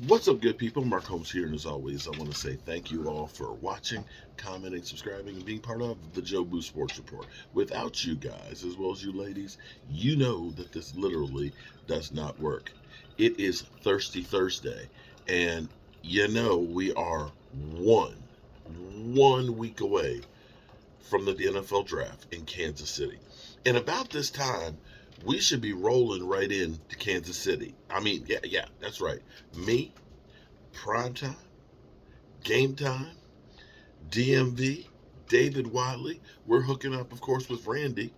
What's up, good people? Mark Holmes here, and as always, I want to say thank you all for watching, commenting, subscribing, and being part of the Joe Boo Sports Report. Without you guys, as well as you ladies, you know that this literally does not work. It is Thirsty Thursday, and we are one week away from the NFL draft in Kansas City. And about this time, we should be rolling right into Kansas City. I mean, yeah, that's right. Me, prime time, game time, DMV, David Wiley. We're hooking up, of course, with Randy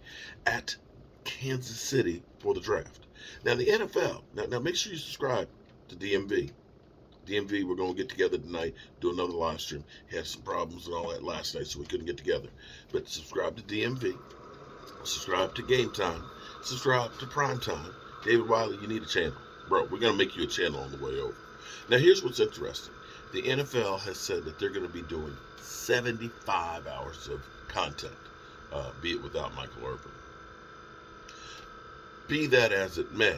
at Kansas City for the draft. Now, the NFL, now make sure you subscribe to DMV. DMV, we're going to get together tonight, do another live stream. Had some problems and all that last night, so we couldn't get together. But subscribe to DMV, subscribe to Game Time, subscribe to Prime Time. David Wiley, you need a channel. Bro, we're going to make you a channel on the way over. Now, here's what's interesting. The NFL has said that they're going to be doing 75 hours of content, be it without Michael Irvin. Be that as it may,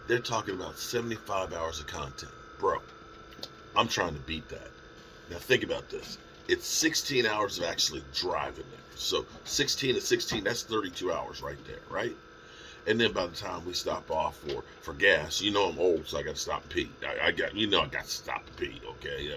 they're talking about 75 hours of content. Bro, I'm trying to beat that. Now, think about this. It's 16 hours of actually driving there. So 16 to 16, that's 32 hours right there, right? And then by the time we stop off for gas, I'm old, so I got to stop and pee. I got to stop and pee. Okay,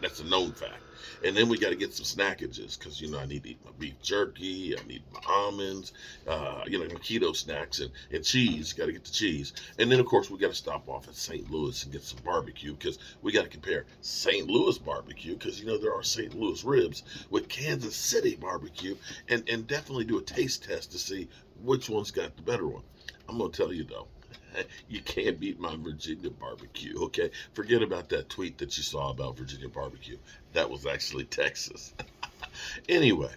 that's a known fact. And then we got to get some snackages because I need to eat my beef jerky, I need my almonds, my keto snacks and cheese. Got to get the cheese. And then of course we got to stop off at St. Louis and get some barbecue because we got to compare St. Louis barbecue because there are St. Louis ribs with Kansas City barbecue and definitely do a taste test to see which one's got the better one. I'm going to tell you, though, you can't beat my Virginia barbecue, okay? Forget about that tweet that you saw about Virginia barbecue. That was actually Texas. anyway,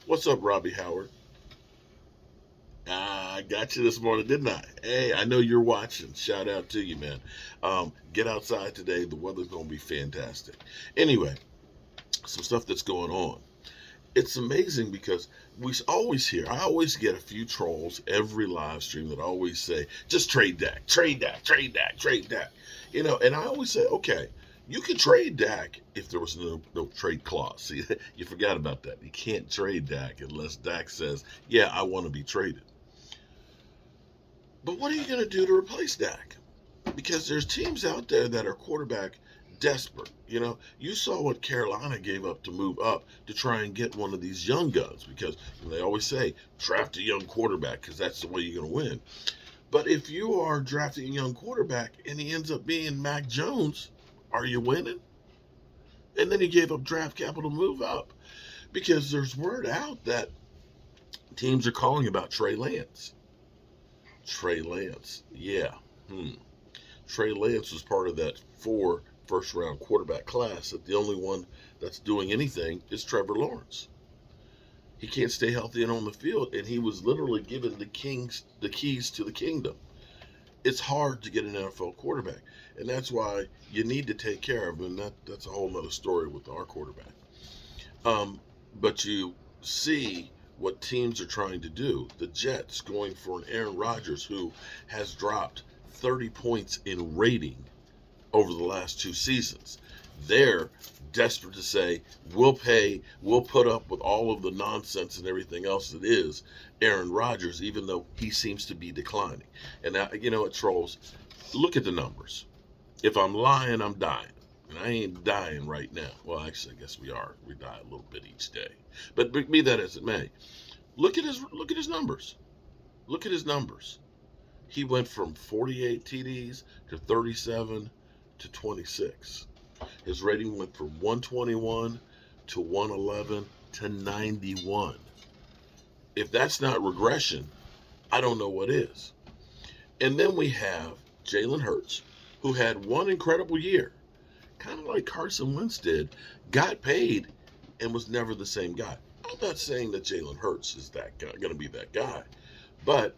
what's up, Robbie Howard? I got you this morning, didn't I? Hey, I know you're watching. Shout out to you, man. Get outside today. The weather's going to be fantastic. Anyway, some stuff that's going on. It's amazing because I always get a few trolls every live stream that always say, just trade Dak, trade Dak, trade Dak, trade Dak. And I always say, okay, you can trade Dak if there was no trade clause. See, you forgot about that. You can't trade Dak unless Dak says, yeah, I want to be traded. But what are you going to do to replace Dak? Because there's teams out there that are quarterback desperate. You saw what Carolina gave up to move up to try and get one of these young guns because they always say draft a young quarterback because that's the way you're going to win. But if you are drafting a young quarterback and he ends up being Mac Jones, are you winning? And then he gave up draft capital to move up because there's word out that teams are calling about Trey Lance. Trey Lance, yeah. Trey Lance was part of that 4 first-round quarterback class that the only one that's doing anything is Trevor Lawrence. He can't stay healthy and on the field, and he was literally given the keys to the kingdom. It's hard to get an NFL quarterback, and that's why you need to take care of him, and that's a whole other story with our quarterback. But you see what teams are trying to do. The Jets going for an Aaron Rodgers who has dropped 30 points in rating over the last 2 seasons. They're desperate to say, we'll put up with all of the nonsense and everything else that is Aaron Rodgers, even though he seems to be declining. And now, what, trolls? Look at the numbers. If I'm lying, I'm dying. And I ain't dying right now. Well, actually, I guess we are. We die a little bit each day. But be that as it may, look at his numbers. Look at his numbers. He went from 48 TDs to 37 to 26. His rating went from 121 to 111 to 91. If that's not regression, I don't know what is. And then we have Jalen Hurts, who had one incredible year, kind of like Carson Wentz did, got paid and was never the same guy. I'm not saying that Jalen Hurts is that guy, going to be that guy, but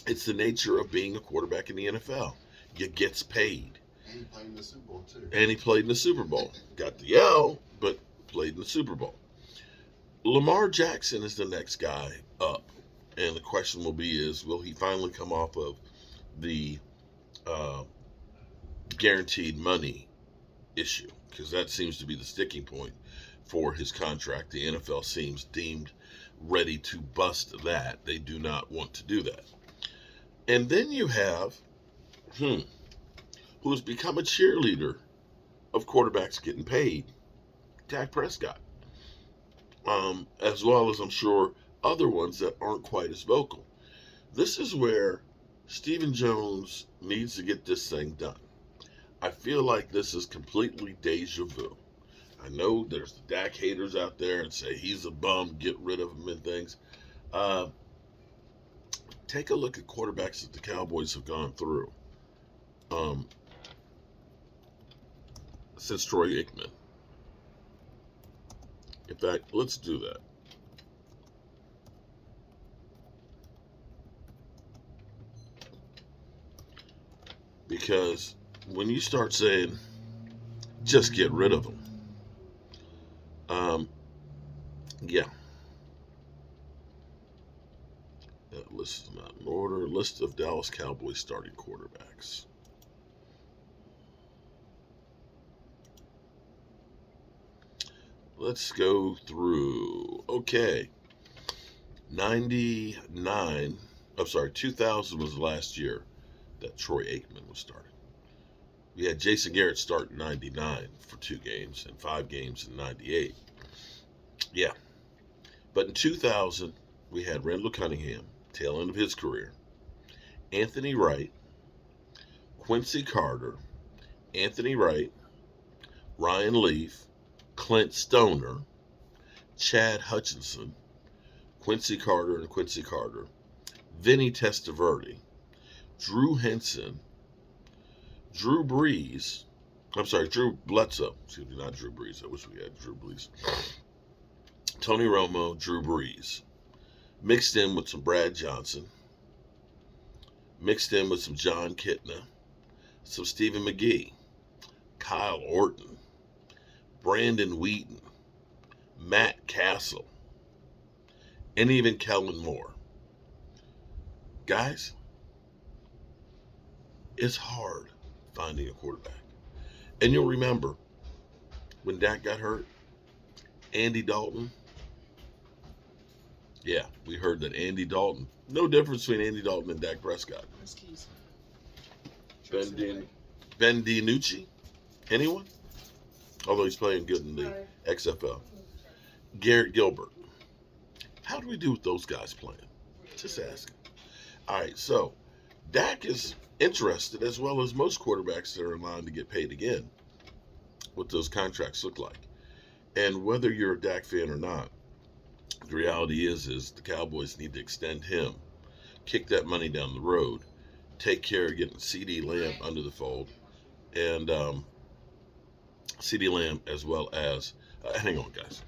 it's the nature of being a quarterback in the NFL. You gets paid. And he played in the Super Bowl, too. And he played in the Super Bowl. Got the L, but played in the Super Bowl. Lamar Jackson is the next guy up. And the question will he finally come off of the guaranteed money issue, because that seems to be the sticking point for his contract. The NFL seems deemed ready to bust that. They do not want to do that. And then you have, who's become a cheerleader of quarterbacks getting paid, Dak Prescott, as well as I'm sure other ones that aren't quite as vocal. This is where Stephen Jones needs to get this thing done. I feel like this is completely deja vu. I know there's the Dak haters out there and say he's a bum, get rid of him and things. Take a look at quarterbacks that the Cowboys have gone through since Troy Aikman. In fact, let's do that. Because when you start saying, just get rid of them, yeah. That list is not in order. List of Dallas Cowboys starting quarterbacks. Let's go through. Okay. 2000 was the last year that Troy Aikman was starting. We had Jason Garrett start in 99 for 2 games and 5 games in 98. Yeah. But in 2000, we had Randall Cunningham, tail end of his career, Anthony Wright, Quincy Carter, Anthony Wright, Ryan Leaf, Clint Stoner, Chad Hutchinson, Quincy Carter, Vinny Testaverde, Drew Henson, Drew Bledsoe. Excuse me, not Drew Brees. I wish we had Drew Brees. Tony Romo, Drew Brees. Mixed in with some Brad Johnson. Mixed in with some John Kitna. Some Stephen McGee. Kyle Orton. Brandon Wheaton. Matt Castle. And even Kellen Moore. Guys, it's hard finding a quarterback. And you'll remember when Dak got hurt, Andy Dalton. Yeah, we heard that Andy Dalton. No difference between Andy Dalton and Dak Prescott. Ben DiNucci? Anyone? Although he's playing good in the XFL. Garrett Gilbert. How do we do with those guys playing? Just asking. All right, so Dak is interested, as well as most quarterbacks that are in line to get paid again, what those contracts look like. And whether you're a Dak fan or not, the reality is the Cowboys need to extend him, kick that money down the road, take care of getting CeeDee Lamb under the fold, and CeeDee Lamb as well as, hang on guys.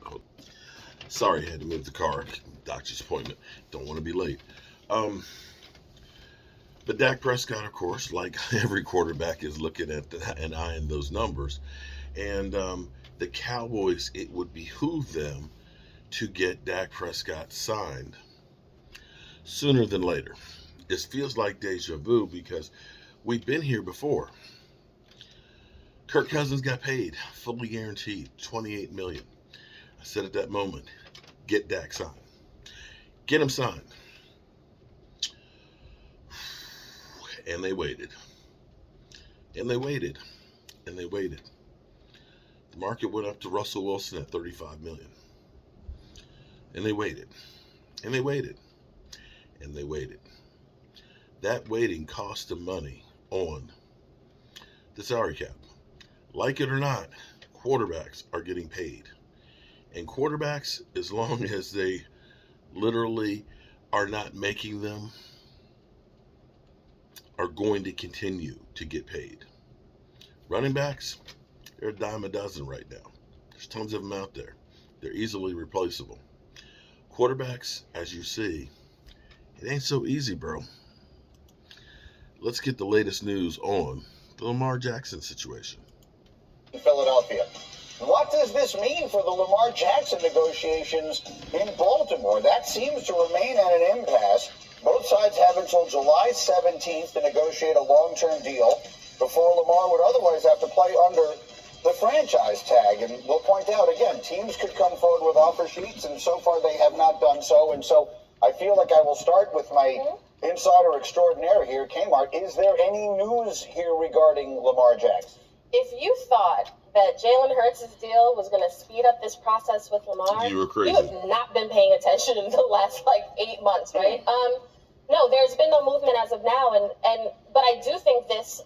Sorry, I had to move the car. Doctor's appointment. Don't want to be late. But Dak Prescott, of course, like every quarterback, is looking at and eyeing those numbers. And the Cowboys, it would behoove them to get Dak Prescott signed sooner than later. This feels like deja vu because we've been here before. Kirk Cousins got paid, fully guaranteed, $28 million. I said at that moment, get Dak signed. Get him signed. And they waited. And they waited. And they waited. The market went up to Russell Wilson at $35 million. And they waited. And they waited. And they waited. That waiting cost them money on the salary cap. Like it or not, quarterbacks are getting paid. And quarterbacks, as long as they literally are not making them, are going to continue to get paid. Running backs, they're a dime a dozen right now. There's tons of them out there. They're easily replaceable. Quarterbacks, as you see, it ain't so easy, bro. Let's get the latest news on the Lamar Jackson situation. In Philadelphia. What does this mean for the Lamar Jackson negotiations in Baltimore? That seems to remain at an impasse. Both sides have until July 17th to negotiate a long-term deal. before Lamar would otherwise have to play under the franchise tag. And we'll point out again, teams could come forward with offer sheets, and so far they have not done so. And so I feel like I will start with my insider extraordinaire here, Kmart. Is there any news here regarding Lamar Jackson? If you thought that Jalen Hurts' deal was going to speed up this process with Lamar, you were crazy. You have not been paying attention in the last 8 months, right? No, there's been no movement as of now, but I do think this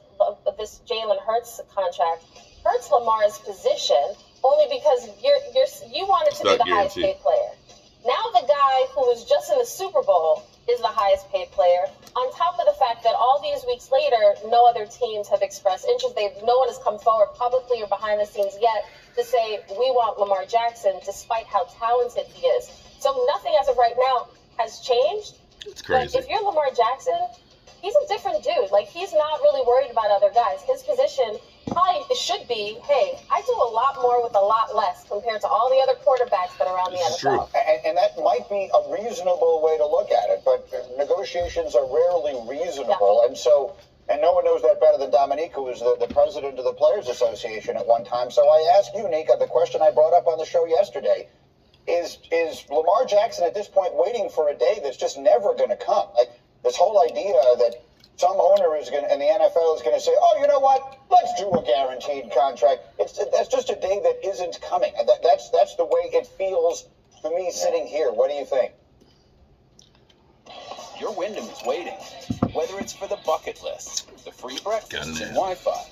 Jalen Hurts contract hurts Lamar's position only because you wanted to be the highest paid player. Now the guy who was just in the Super Bowl is the highest paid player, on top of the fact that all these weeks later, no other teams have expressed interest. No one has come forward publicly or behind the scenes yet to say, we want Lamar Jackson, despite how talented he is. So nothing as of right now has changed. It's crazy. But if you're Lamar Jackson, he's a different dude. He's not really worried about other guys. His position probably should be, hey, I do a lot more with a lot less compared to all the other quarterbacks that are around the NFL. True. And that might be a reasonable way to look at it, but negotiations are rarely reasonable. Yeah. And no one knows that better than Dominique, who was the president of the Players Association at one time. So I ask you, Nika, the question I brought up on the show yesterday, is Lamar Jackson at this point waiting for a day that's just never going to come? This whole idea that some owner is going and the NFL is going to say, oh, you know what? Let's do a guaranteed contract. That's just a day that isn't coming. That's the way it feels to me sitting here. What do you think? Your Wyndham is waiting, whether it's for the bucket list, the free breakfast, and Wi-Fi.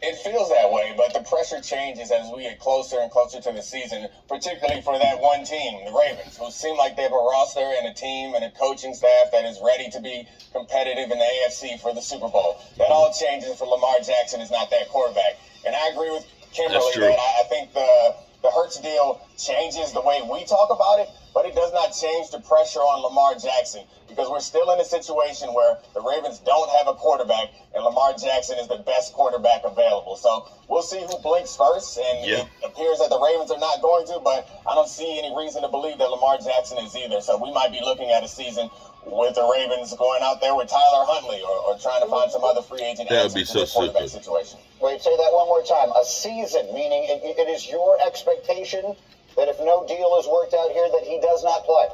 It feels that way, but the pressure changes as we get closer and closer to the season, particularly for that one team, the Ravens, who seem like they have a roster and a team and a coaching staff that is ready to be competitive in the AFC for the Super Bowl. That all changes for Lamar Jackson is not that quarterback. And I agree with Kimberly that I think the Hurts deal changes the way we talk about it, but it does not change the pressure on Lamar Jackson, because we're still in a situation where the Ravens don't have a quarterback and Lamar Jackson is the best quarterback available. So we'll see who blinks first, and it appears that the Ravens are not going to, but I don't see any reason to believe that Lamar Jackson is either. So we might be looking at a season with the Ravens going out there with Tyler Huntley or trying to find some other free agent that would be so quarterback stupid situation. Wait, say that one more time. A season, meaning it is your expectation that if no deal is worked out here, that he does not play.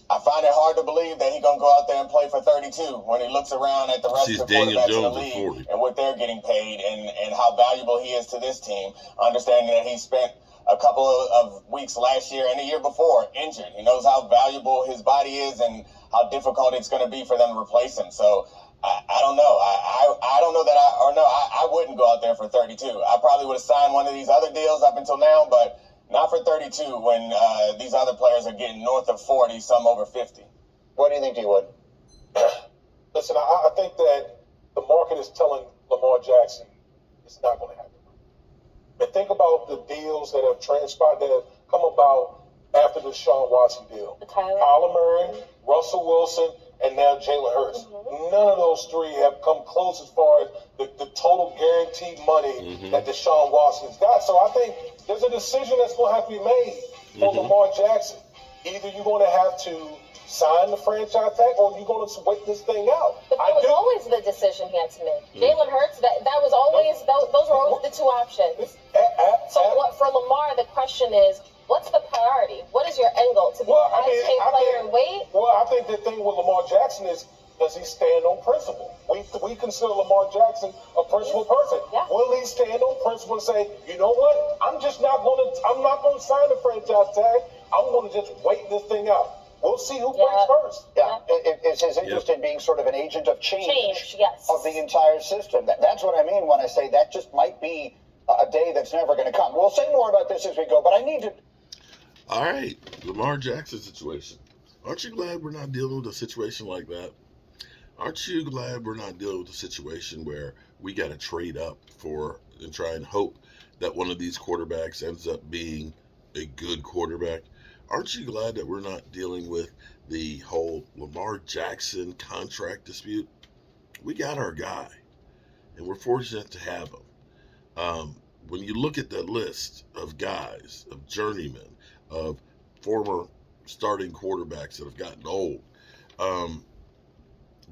I find it hard to believe that he's going to go out there and play for 32 when he looks around at the rest of the quarterbacks in the league and what they're getting paid and how valuable he is to this team, understanding that he spent a couple of weeks last year and the year before injured. He knows how valuable his body is and how difficult it's going to be for them to replace him. So I don't know. I don't know that I wouldn't go out there for 32. I probably would have signed one of these other deals up until now, but not for 32 when these other players are getting north of 40, some over 50. What do you think, D-Wood? Listen, I think that the market is telling Lamar Jackson it's not going to happen. And think about the deals that have transpired, that have come about after the Deshaun Watson deal. Kyler Murray, Russell Wilson, and now Jalen Hurts. None of those three have come close as far as the total guaranteed money that Deshaun Watson's got. So I think there's a decision that's going to have to be made for Lamar Jackson. Either you're going to have to sign the franchise tag or you're going to wait this thing out. But that was always the decision he had to make. Jalen Hurts, that was always, those were always the two options. So for Lamar, the question is, what's the priority? What is your end goal? To be a high-paid player and wait? Well, I think the thing with Lamar Jackson is, does he stand on principle? We consider Lamar Jackson a principle person. Yeah. Will he stand on principle and say, you know what? I'm not going to sign the franchise tag. I'm going to just wait this thing out. We'll see who breaks first. Yeah, it's his interest in being sort of an agent of change yes, of the entire system. That's what I mean when I say that just might be a day that's never going to come. We'll say more about this as we go, but I need to... All right, Lamar Jackson situation. Aren't you glad we're not dealing with a situation like that? Aren't you glad we're not dealing with a situation where we got to trade up for and try and hope that one of these quarterbacks ends up being a good quarterback? Aren't you glad that we're not dealing with the whole Lamar Jackson contract dispute? We got our guy, and we're fortunate to have him. When you look at that list of guys, of journeymen, of former starting quarterbacks that have gotten old,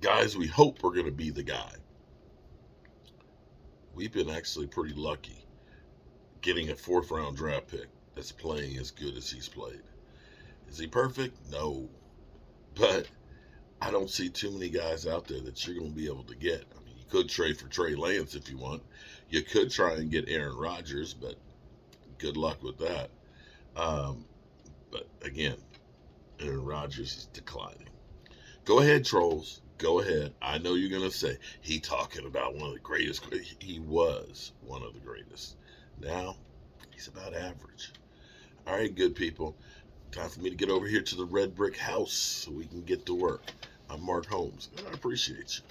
guys we hope are going to be the guy. We've been actually pretty lucky getting a 4th-round draft pick that's playing as good as he's played. Is he perfect? No. But I don't see too many guys out there that you're going to be able to get. I mean, you could trade for Trey Lance if you want. You could try and get Aaron Rodgers, but good luck with that. But again, Aaron Rodgers is declining. Go ahead, trolls. Go ahead. I know you're going to say, he talking about one of the greatest. He was one of the greatest. Now, he's about average. All right, good people. Time for me to get over here to the red brick house so we can get to work. I'm Mark Holmes, and I appreciate you.